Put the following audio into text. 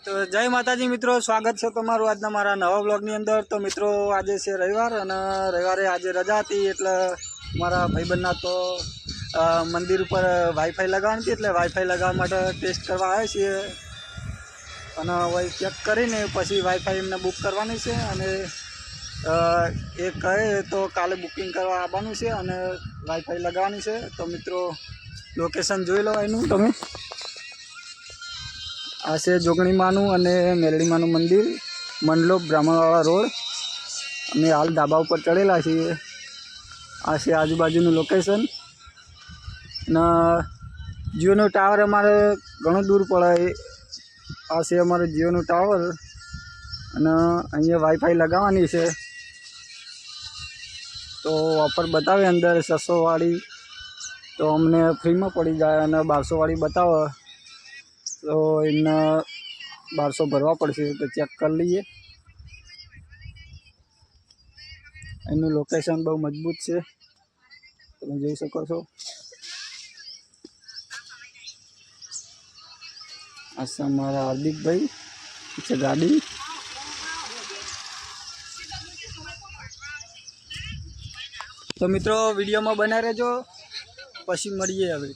તો જય માતાજી મિત્રો, સ્વાગત છે તમારું આજના મારા નવા બ્લોગની અંદર। તો મિત્રો આજે છે રવિવાર અને રવિવારે આજે રજા હતી એટલે મારા ભાઈબંધના તો મંદિર ઉપર વાઈફાઈ લગાવવાની હતી એટલે વાઈફાઈ લગાવવા માટે ટેસ્ટ કરવા આવ્યા છીએ અને હવે ચેક કરીને પછી વાઈફાઈ એમને બુક કરવાની છે અને એ કહે તો કાલે બુકિંગ કરવા આવવાનું છે અને વાઈફાઈ લગાવવાની છે। તો મિત્રો લોકેશન જોઈ લો એનું તમે। આ છે જોગણીમાનું અને મેલડીમાનું મંદિર, મંડલોપ બ્રાહ્મણવાળા રોડ। અમે હાલ ધાબા ઉપર ચડેલા છીએ। આ છે આજુબાજુનું લોકેશન અને જીઓનો ટાવર અમારે ઘણું દૂર પડે। આ છે અમારે જીઓનું ટાવર અને અહીંયા વાઈફાઈ લગાવવાની છે। તો ઓફર બતાવે અંદર 600 વાળી તો અમને ફ્રીમાં પડી જાય અને 1200 વાળી બતાવે તો એમને 1200 ભરવા પડશે। તો ચેક કરી લઈએ। એનું લોકેશન બહુ મજબૂત છે, તમે જોઈ શકો છો। આ છે અમારા હાર્દિકભાઈ, છે ગાડી। તો મિત્રો વિડીયોમાં બના રહેજો, પછી મળીએ હવે।